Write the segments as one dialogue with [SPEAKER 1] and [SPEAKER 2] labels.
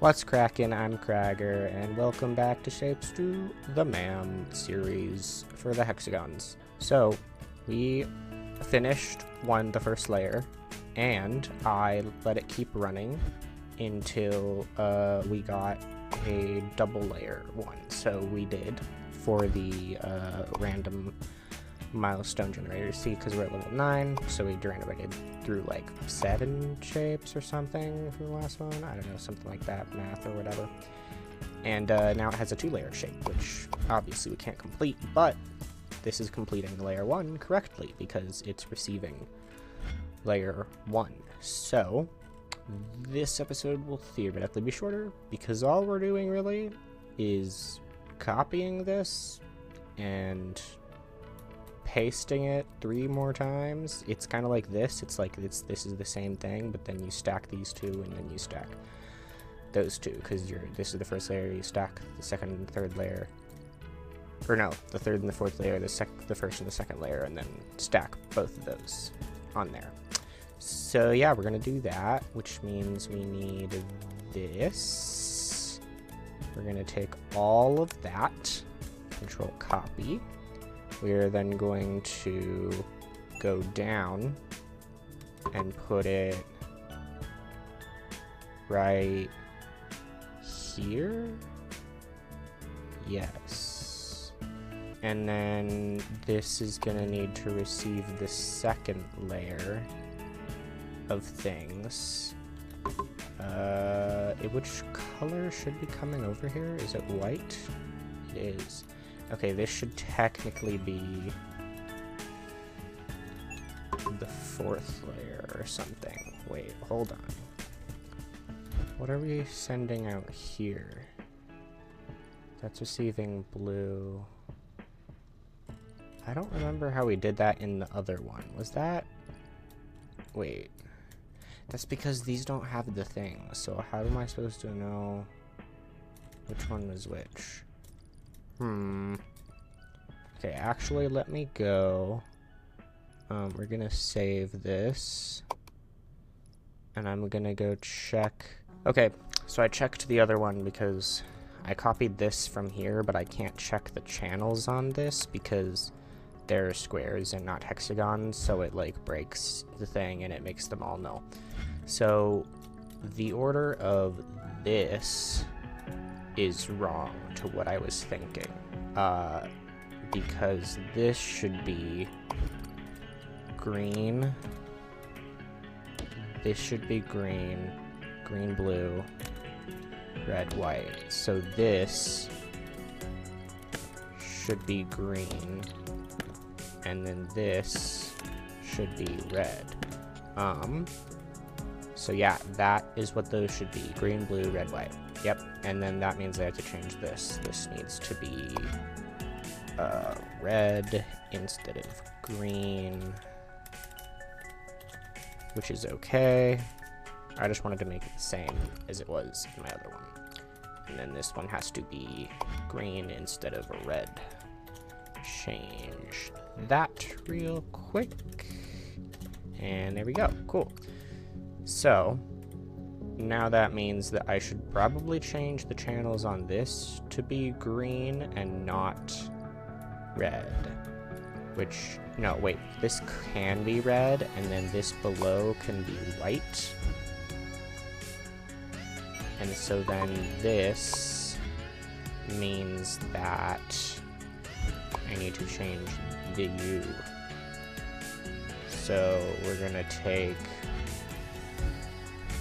[SPEAKER 1] What's crackin'? I'm Cragger, and welcome back to Shapez, the MAM series for the Hexagons. So, we finished the first layer, and I let it keep running until we got a double layer one. So we did for the random milestone generators. See, because we're at level 9, so we generated through like 7 shapes or something for the last one. I don't know, something like that, math or whatever. And now it has a 2-layer shape, which obviously we can't complete, but this is completing layer 1 correctly because it's receiving layer 1. So this episode will theoretically be shorter because all we're doing really is copying this and pasting it 3 more times. It's kind of like this. It's like this is the same thing, but then you stack these 2 and then you stack those 2 because this is the first layer. You stack the second and third layer, or no, the third and the fourth layer, the first and the second layer, and then stack both of those on there. So yeah, we're gonna do that, which means we need this. We're gonna take all of that, control copy. We're then going to go down and put it right here. Yes. And then this is going to need to receive the second layer of things. Which color should be coming over here? Is it white? It is. Okay, this should technically be the 4th layer or something. Wait, hold on. What are we sending out here? That's receiving blue. I don't remember how we did that in the other one. Was that... Wait. That's because these don't have the thing. So how am I supposed to know which one was which? Okay, actually, let me go. We're gonna save this. And I'm gonna go check. Okay, so I checked the other one because I copied this from here, but I can't check the channels on this because they're squares and not hexagons, so it like breaks the thing and it makes them all null. So the order of this is wrong to what I was thinking. Because this should be green. This should be green, green, blue, red, white. So this should be green, and then this should be red. So yeah, that is what those should be. Green, blue, red, white. Yep, and then that means I have to change this. This needs to be red instead of green, which is okay. I just wanted to make it the same as it was in my other one. And then this one has to be green instead of a red. Change that real quick. And there we go. Cool. So now that means that I should probably change the channels on this to be green and not red. Which, no, wait, this can be red, and then this below can be white. And so then this means that I need to change the U. So we're gonna take,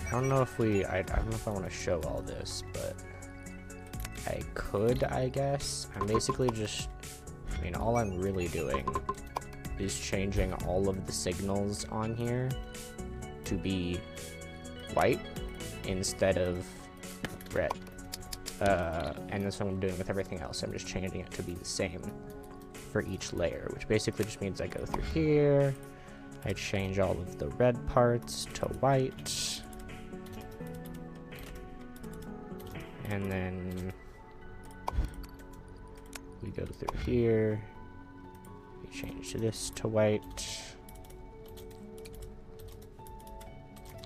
[SPEAKER 1] I don't know if I don't know if I want to show all this, but I could, I guess. I'm basically just, I mean, all I'm really doing is changing all of the signals on here to be white instead of red. And that's what I'm doing with everything else. I'm just changing it to be the same for each layer, which basically just means I go through here, I change all of the red parts to white, and then we go through here, we change this to white,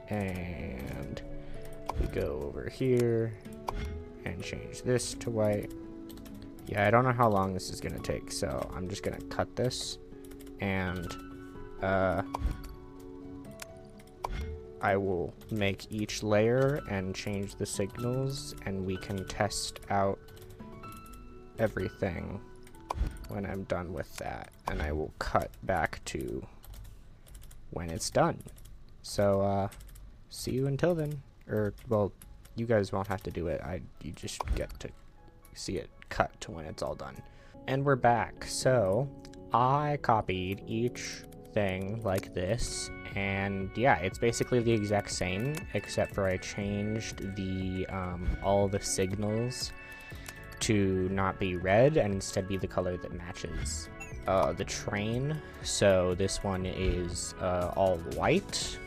[SPEAKER 1] and we go over here and change this to white. Yeah, I don't know how long this is gonna take, so I'm just gonna cut this, and I will make each layer and change the signals, and we can test out everything when I'm done with that, and I will cut back to when it's done. So, see you until then. Or, well, you guys won't have to do it. You just get to see it cut to when it's all done. And we're back. So, I copied each thing like this, and yeah, it's basically the exact same, except for I changed the, all the signals to not be red and instead be the color that matches the train. So this one is all white,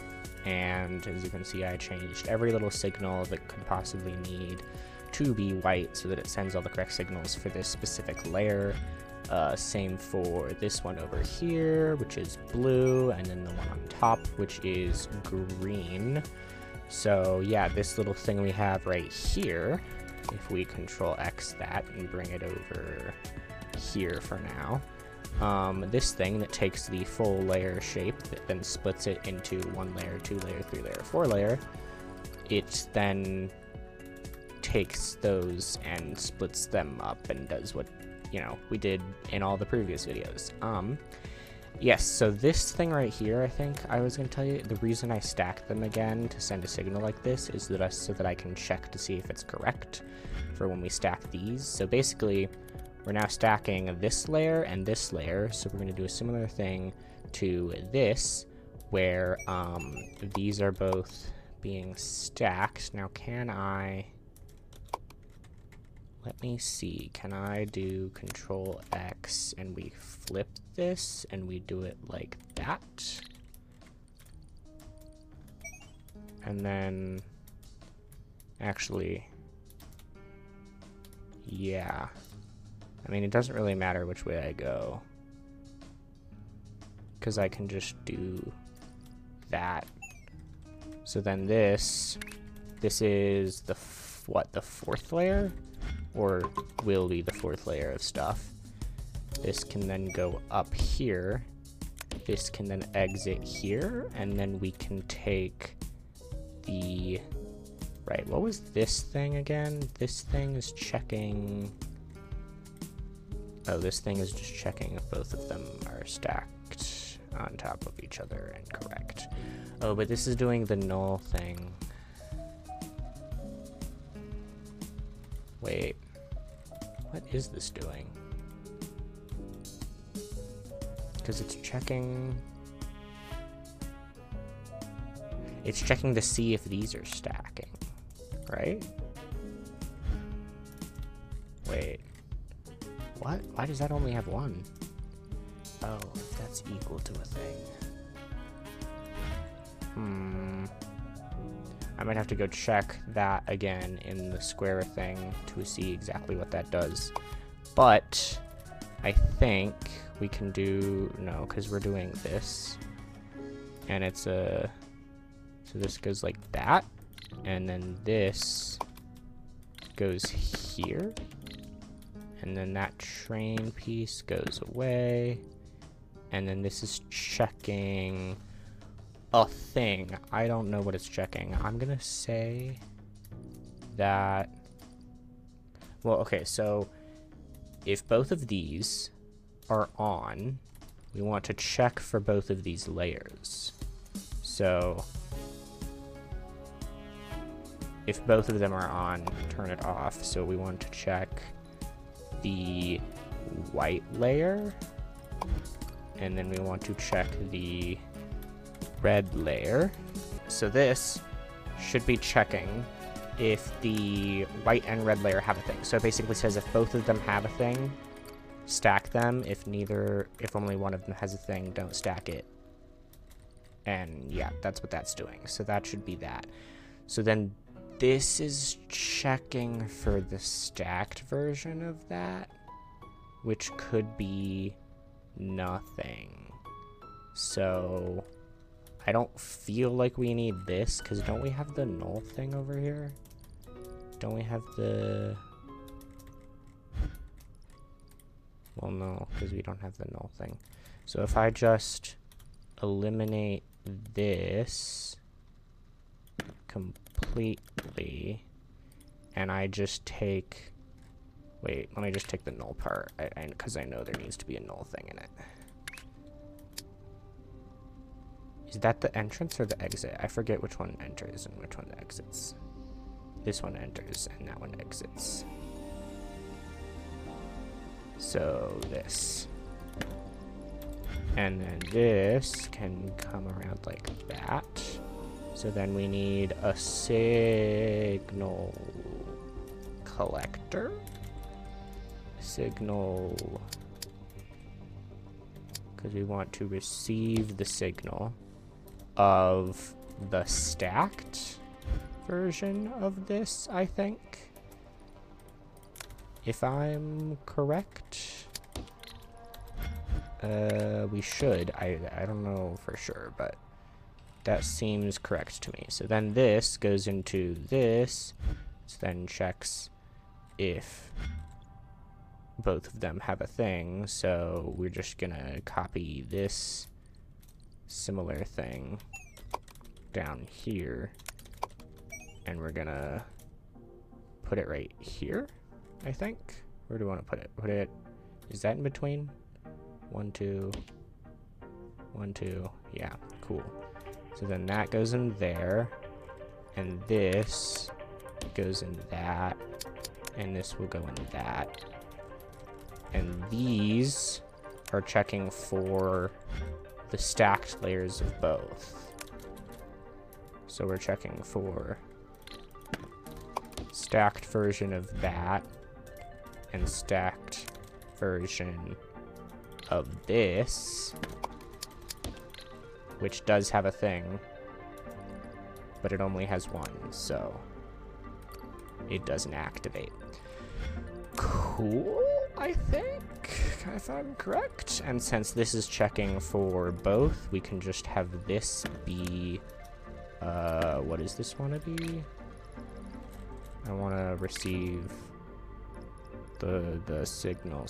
[SPEAKER 1] and as you can see, I changed every little signal that could possibly need to be white so that it sends all the correct signals for this specific layer. Same for this one over here, which is blue, and then the one on top, which is green. So yeah, this little thing we have right here, if we Control X that and bring it over here for now, this thing that takes the full layer shape that then splits it into 1 layer, 2 layer, 3 layer, 4 layer, it then takes those and splits them up and does what, you know, we did in all the previous videos. Yes, so this thing right here, I think I was going to tell you, the reason I stacked them again to send a signal like this is that so that I can check to see if it's correct for when we stack these. So basically, we're now stacking this layer and this layer, so we're going to do a similar thing to this, where these are both being stacked. Now, can I... Let me see, can I do Control X and we flip this and we do it like that? And then, actually, yeah. I mean, it doesn't really matter which way I go, because I can just do that. So then this is the, the 4th layer? Or will be the 4th layer of stuff. This can then go up here. This can then exit here, and then we can take the... Right, what was this thing again? This thing is checking... Oh, this thing is just checking if both of them are stacked on top of each other and correct. Oh, but this is doing the null thing. Wait, what is this doing? Because it's checking to see if these are stacking, right? Wait, what? Why does that only have 1? Oh, if that's equal to a thing. I might have to go check that again in the square thing to see exactly what that does. But I think we can do, no, because we're doing this. And it's a, so this goes like that. And then this goes here. And then that train piece goes away. And then this is checking a thing. I don't know what it's checking. I'm gonna say that, well, okay, so if both of these are on, we want to check for both of these layers. So if both of them are on, turn it off. So we want to check the white layer, and then we want to check the red layer. So this should be checking if the white and red layer have a thing. So it basically says if both of them have a thing, stack them. If only one of them has a thing, don't stack it. And yeah, that's what that's doing. So that should be that. So then this is checking for the stacked version of that, which could be nothing. So I don't feel like we need this, because don't we have the null thing over here? Don't we have the... Well, no, because we don't have the null thing. So if I just eliminate this completely, and I just take... Wait, let me just take the null part, because I know there needs to be a null thing in it. Is that the entrance or the exit? I forget which one enters and which one exits. This one enters and that one exits. So this. And then this can come around like that. So then we need a signal collector. Signal, because we want to receive the signal of the stacked version of this, I think, if I'm correct. We should. I don't know for sure, but that seems correct to me. So then this goes into this, so then checks if both of them have a thing, so we're just gonna copy this similar thing down here, and we're gonna put it right here, I think. Where do we want to put it? Put it, is that in between? 1, 2, 1, 2, yeah, cool. So then that goes in there, and this goes in that, and this will go in that. And these are checking for the stacked layers of both. So we're checking for stacked version of that and stacked version of this, which does have a thing, but it only has one, so it doesn't activate. Cool, I think, if I'm correct. And since this is checking for both, we can just have this be, what does this want to be? I want to receive the signal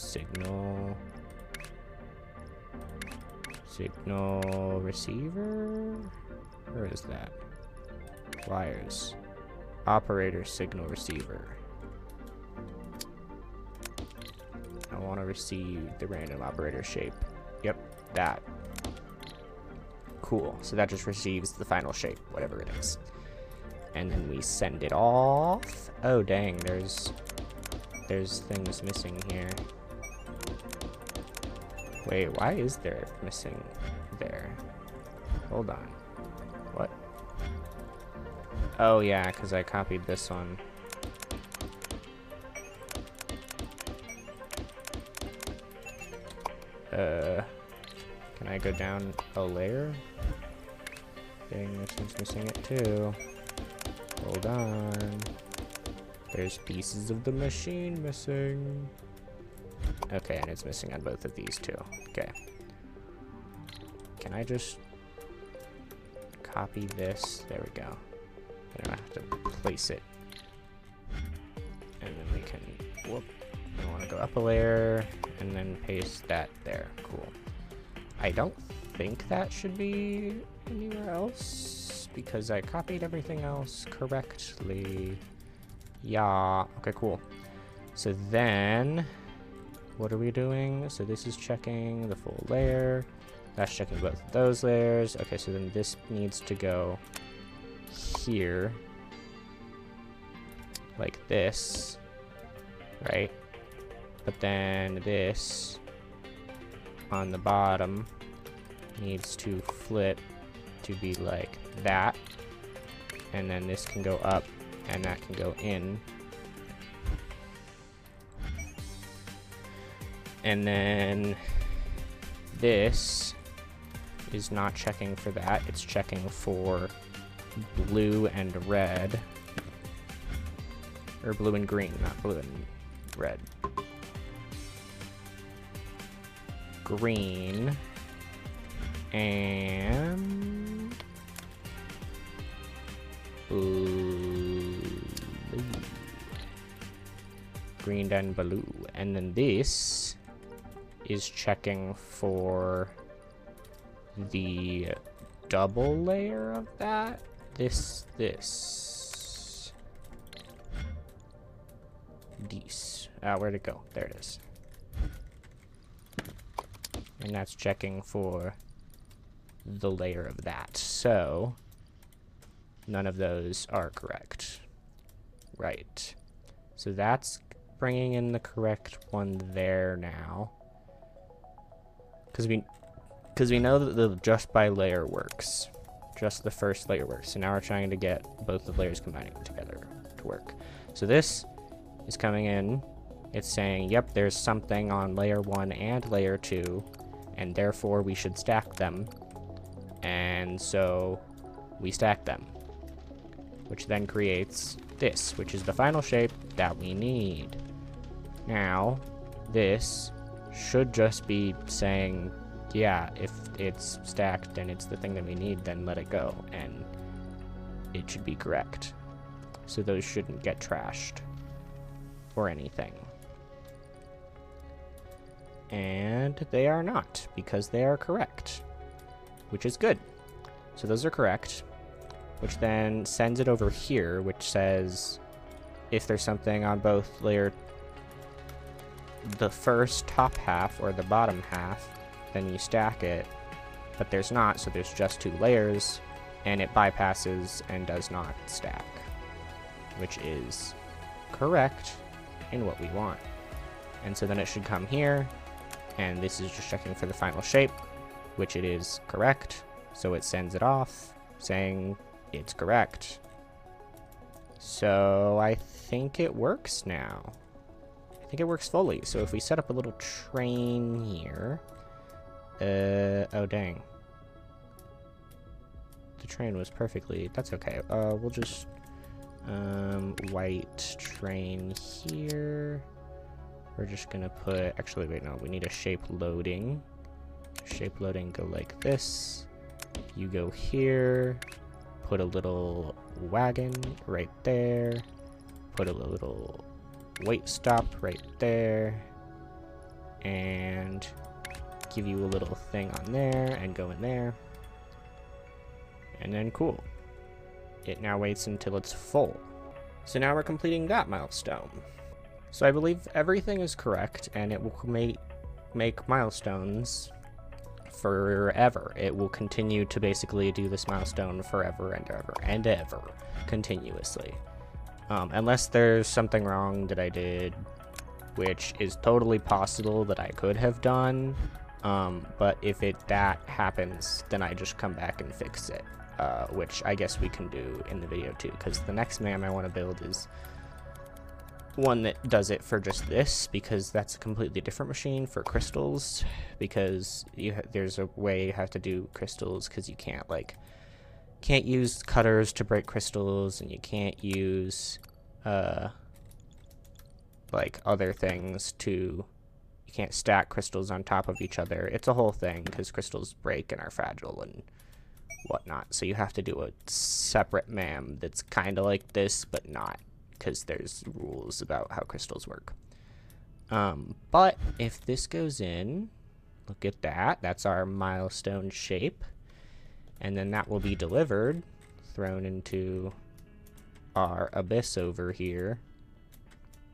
[SPEAKER 1] receiver? Where is that? Wires. Operator signal receiver. I want to receive the random operator shape. Yep, that. Cool. So that just receives the final shape, whatever it is. And then we send it off. Oh dang, there's things missing here. Wait, why is there missing there? Hold on. What? Oh yeah, because I copied this one. Can I go down a layer? Dang, this one's missing it too. Hold on. There's pieces of the machine missing. Okay, and it's missing on both of these too. Okay. Can I just copy this? There we go. I don't have to place it. And then we can, whoop. I want to go up a layer and then paste that there. Cool. I don't think that should be anywhere else because I copied everything else correctly. Yeah. Okay, cool. So then, what are we doing? So this is checking the full layer. That's checking both of those layers. Okay, so then this needs to go here. Like this. Right? But then this on the bottom needs to flip to be like that. And then this can go up and that can go in. And then this is not checking for that. It's checking for blue and red. Or blue and green, not blue and red. Green and blue. Green and blue. And then this is checking for the double layer of that. This. Where'd it go? There it is. And that's checking for the layer of that. So none of those are correct. Right. So that's bringing in the correct one there now. Because we know that the just by layer works. Just the first layer works. So now we're trying to get both the layers combining together to work. So this is coming in. It's saying, yep, there's something on layer 1 and layer 2, and therefore we should stack them. And so we stack them, which then creates this, which is the final shape that we need. Now, this should just be saying, yeah, if it's stacked and it's the thing that we need, then let it go, and it should be correct. So those shouldn't get trashed or anything. And they are not, because they are correct, which is good. So those are correct, which then sends it over here, which says if there's something on both the first top half or the bottom half, then you stack it, but there's not, so there's just 2 layers, and it bypasses and does not stack, which is correct in what we want. And so then it should come here, and this is just checking for the final shape, which it is correct, so it sends it off saying it's correct. So I think it works now. I think it works fully. So if we set up a little train here, oh dang, the train was perfectly, that's okay. We'll just white train here. We're just gonna put, actually wait, no, we need a shape loading. Shape loading go like this. You go here, put a little wagon right there, put a little wait stop right there, and give you a little thing on there and go in there. And then cool. It now waits until it's full. So now we're completing that milestone. So I believe everything is correct, and it will make milestones forever. It will continue to basically do this milestone forever and ever and ever, continuously. Unless there's something wrong that I did, which is totally possible that I could have done. But if that happens, then I just come back and fix it, which I guess we can do in the video too, because the next MAM I want to build is one that does it for just this, because that's a completely different machine for crystals, because there's a way you have to do crystals, because you can't use cutters to break crystals, and you can't use other things you can't stack crystals on top of each other. It's a whole thing, because crystals break and are fragile and whatnot, so you have to do a separate MAM that's kind of like this but not, because there's rules about how crystals work. But if this goes in, look at that, that's our milestone shape, and then that will be delivered, thrown into our abyss over here.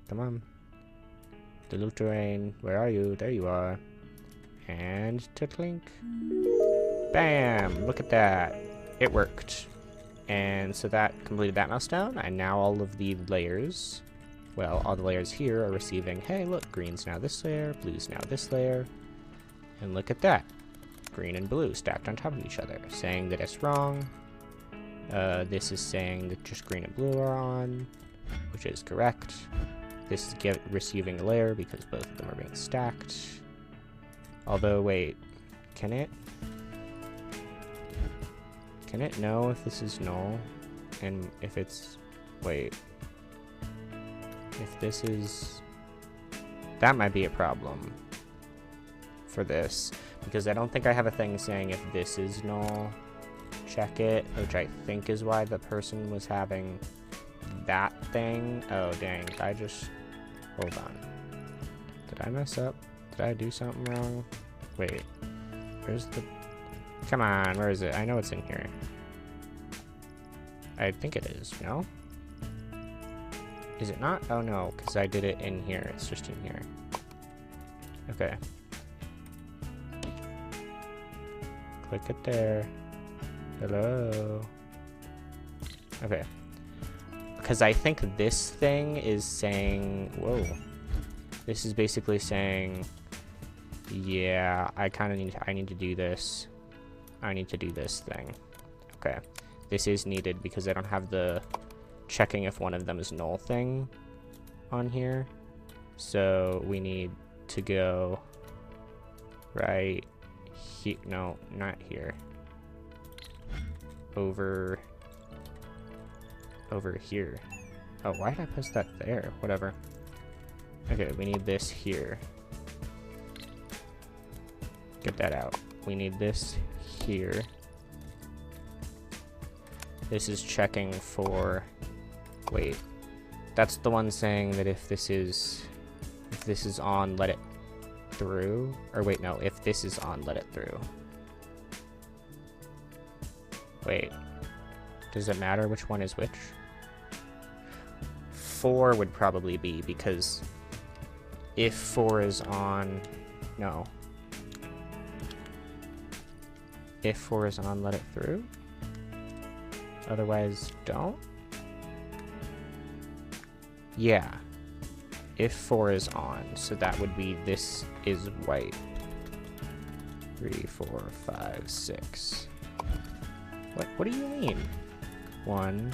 [SPEAKER 1] Come on, the little terrain, where are you? There you are. And to clink. Bam, look at that, it worked. And so that completed that milestone, and now all of the layers, well, all the layers here are receiving, hey look, green's now this layer, blue's now this layer, and look at that, green and blue stacked on top of each other, saying that it's wrong. This is saying that just green and blue are on, which is correct. This is receiving a layer because both of them are being stacked. Although, wait, can it know if this is null? And if it's, wait, if this is, that might be a problem for this, because I don't think I have a thing saying if this is null, check it, which I think is why the person was having that thing. Oh, dang. Hold on. Did I mess up? Did I do something wrong? Wait. Where's the... Come on, where is it? I know it's in here. I think it is, no? Is it not? Oh, no, because I did it in here. It's just in here. Okay. Click it there. Hello. Okay. Because I think this thing is saying... Whoa. This is basically saying... Yeah, I need to do this. I need to do this thing. Okay. This is needed because I don't have the checking if one of them is null thing on here. So we need to go right here. No, not here. Over here. Oh, why did I press that there? Whatever. Okay, we need this here. Get that out. We need this here. This is checking for... Wait. That's the one saying that if this is on, let it through? Or wait, no. If this is on, let it through. Wait. Does it matter which one is which? 4 would probably be, because if 4 is on... No. If 4 is on, let it through? Otherwise, don't? Yeah. If 4 is on, so that would be this is white. 3, 4, 5, 6. What do you mean? 1,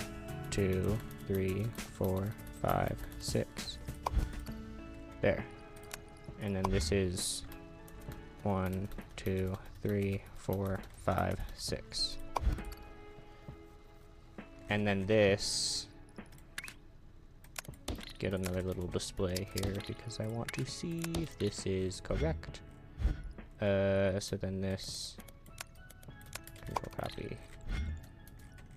[SPEAKER 1] 2, 3, 4, 5, 6. There. And then this is 1, 2, 3, 4, 5, 6. And then this, get another little display here because I want to see if this is correct. So then this, control copy,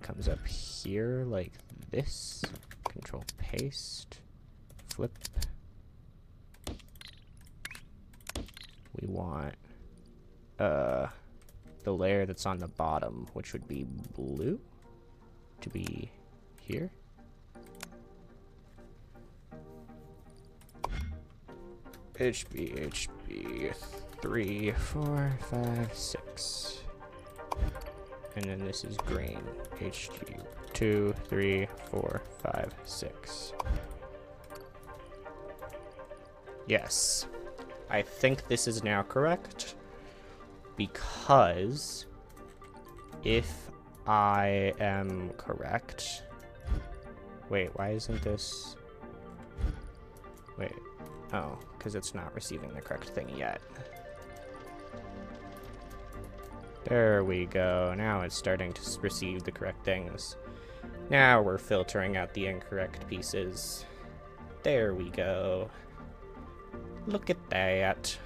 [SPEAKER 1] comes up here like this, control paste, flip. We want the layer that's on the bottom, which would be blue, to be here. HB 3, 4, 5, 6. And then this is green. HG 2, 3, 4, 5, 6. Yes. I think this is now correct, because if I am correct... Wait, why isn't this... Wait. Oh, because it's not receiving the correct thing yet. There we go. Now it's starting to receive the correct things. Now we're filtering out the incorrect pieces. There we go. Look at that.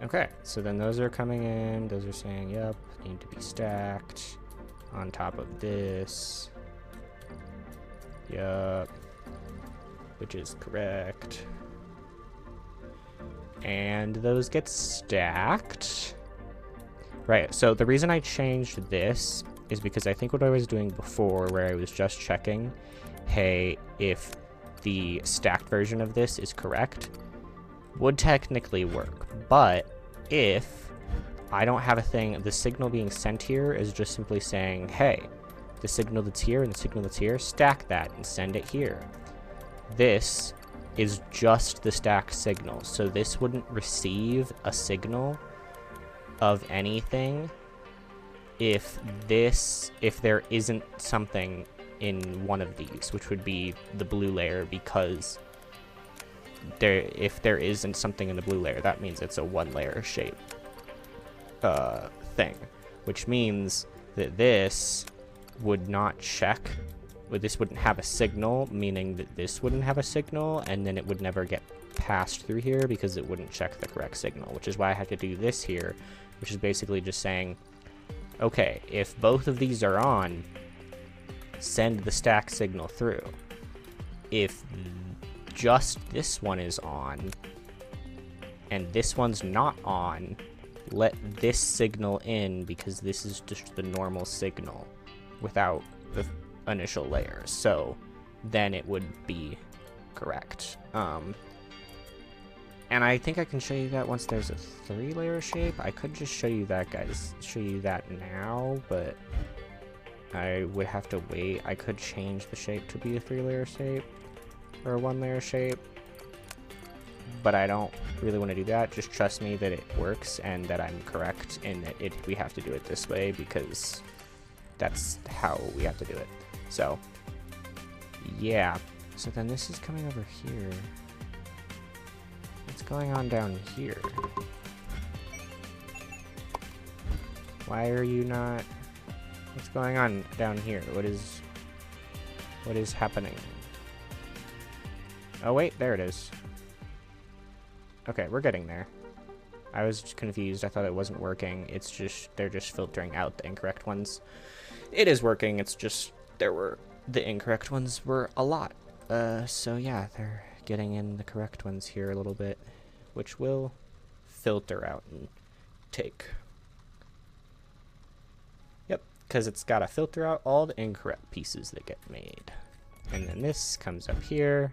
[SPEAKER 1] Okay, so then those are coming in. Those are saying, yep, need to be stacked on top of this. Yup. Which is correct. And those get stacked. Right, so the reason I changed this is because I think what I was doing before, where I was just checking, hey, if the stacked version of this is correct, would technically work. But if I don't have a thing, the signal being sent here is just simply saying, hey, the signal that's here and the signal that's here, stack that and send it here. This is just the stacked signal, so this wouldn't receive a signal of anything if there isn't something in one of these, which would be the blue layer, because if there isn't something in the blue layer, that means it's a one layer shape thing, which means that this would not check. This wouldn't have a signal, meaning that this wouldn't have a signal, and then it would never get passed through here because it wouldn't check the correct signal, which is why I had to do this here which is basically just saying, okay, if both of these are on, send the stack signal through. If just this one is on and this one's not on, let this signal in because this is just the normal signal without the initial layers. So then it would be correct. And I think I can show you that once there's a 3-layer shape. I could just show you that, guys. Show you that now, but I would have to wait. I could change the shape to be a 3-layer shape or a 1-layer shape, but I don't really want to do that. Just trust me that it works and that I'm correct in that we have to do it this way because that's how we have to do it. So yeah. So then this is coming over here. What's going on down here? Why are you not... What's going on down here? What is happening? Oh wait, there it is. Okay, we're getting there. I was just confused. I thought it wasn't working. It's just, they're just filtering out the incorrect ones. It is working, it's just, the incorrect ones were a lot. So yeah, they're getting in the correct ones here a little bit, which will filter out and take. Yep, because it's got to filter out all the incorrect pieces that get made. And then this comes up here.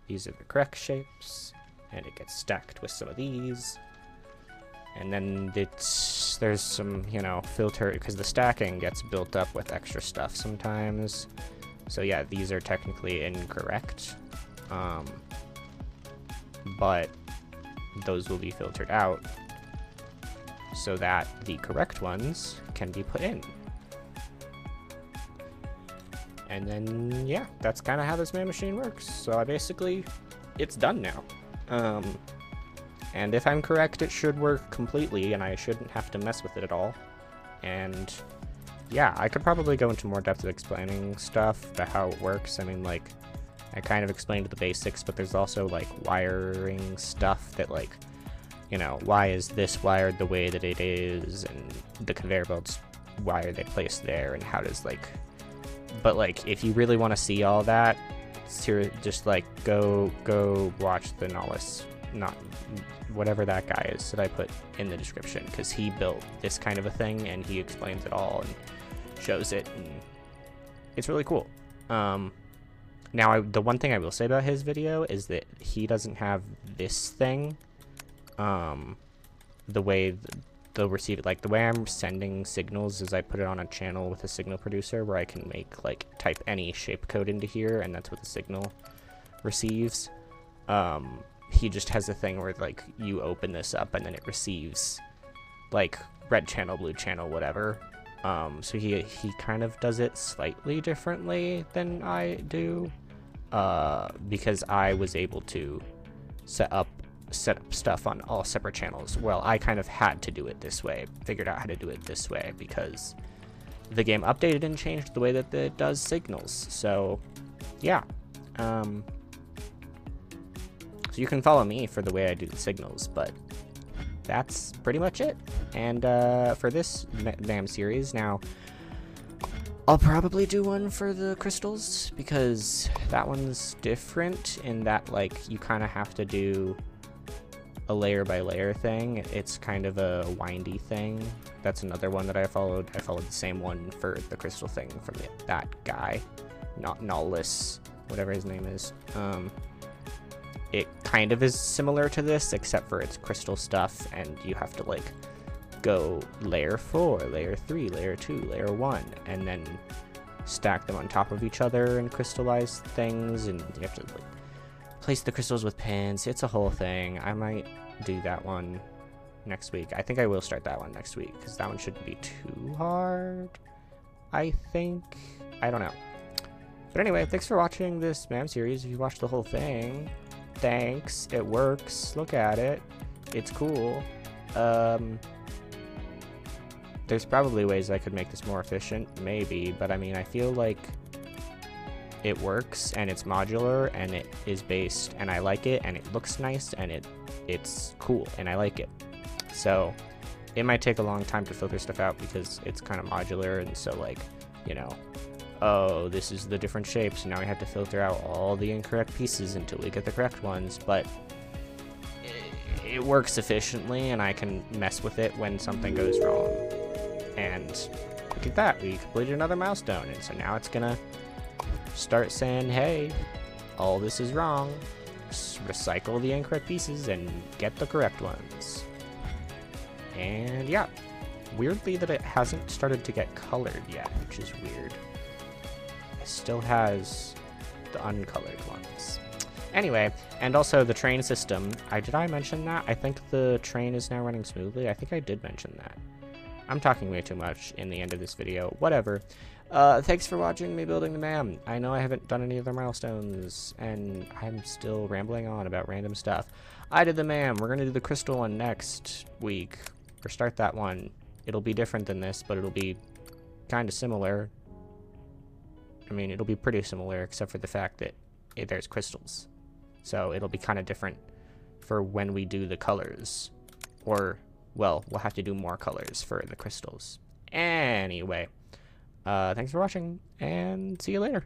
[SPEAKER 1] These are the correct shapes, and it gets stacked with some of these. And then there's some, you know, filter, because the stacking gets built up with extra stuff sometimes. So yeah, these are technically incorrect, but those will be filtered out so that the correct ones can be put in. And then, yeah, that's kind of how this MAM machine works. So it's done now. And if I'm correct, it should work completely, and I shouldn't have to mess with it at all. And yeah, I could probably go into more depth of explaining stuff about how it works. I mean, like, I kind of explained the basics, but there's also, like, wiring stuff that, like, you know, why is this wired the way that it is, and the conveyor belts, why are they placed there, and how does, like... But, like, if you really want to see all that, just, like, go watch the Nollis, whatever that guy is that I put in the description, because he built this kind of a thing, and he explains it all, and shows it, and it's really cool. Now, the one thing I will say about his video is that he doesn't have this thing, the way they'll receive it. Like, the way I'm sending signals is I put it on a channel with a signal producer where I can make, like, type any shape code into here, and that's what the signal receives. He just has a thing where, like, you open this up and then it receives, like, red channel, blue channel, whatever. So he kind of does it slightly differently than I do, because I was able to set up stuff on all separate channels. Well, I kind of had to do it this way, figured out how to do it this way, because the game updated and changed the way that it does signals. So, yeah. So you can follow me for the way I do the signals, but that's pretty much it. And for this MAM series, now I'll probably do one for the crystals, because that one's different in that, like, you kind of have to do a layer by layer thing. It's kind of a windy thing. That's another one that I followed. I followed the same one for the crystal thing from that guy, not Nollis, whatever his name is. It kind of is similar to this, except for it's crystal stuff, and you have to, like, go layer 4, layer 3, layer 2, layer 1, and then stack them on top of each other and crystallize things, and you have to, like, place the crystals with pins. It's a whole thing. I might do that one next week. I think I will start that one next week, because that one shouldn't be too hard, I think. I don't know. But anyway, thanks for watching this MAM series. If you watched the whole thing, thanks. It works. Look at it. It's cool. There's probably ways I could make this more efficient, maybe, but I mean, I feel like it works, and it's modular, and it is based, and I like it, and it looks nice, and it's cool, and I like it. So it might take a long time to filter stuff out because it's kind of modular, and so, like, you know, oh, this is the different shapes, and now we have to filter out all the incorrect pieces until we get the correct ones, but it works efficiently, and I can mess with it when something goes wrong. And look at that, we completed another milestone, and so now it's gonna start saying, hey, all this is wrong. Recycle the incorrect pieces and get the correct ones. And yeah, weirdly that it hasn't started to get colored yet, which is weird. It still has the uncolored ones. Anyway, and also the train system. Did I mention that? I think the train is now running smoothly. I think I did mention that. I'm talking way too much in the end of this video. Whatever. Thanks for watching me building the MAM. I know I haven't done any of the milestones, and I'm still rambling on about random stuff. I did the MAM. We're going to do the crystal one next week, or start that one. It'll be different than this, but it'll be kind of similar. I mean, it'll be pretty similar, except for the fact that there's crystals. So it'll be kind of different for when we do the colors. Or, well, we'll have to do more colors for the crystals. Anyway. Thanks for watching, and see you later.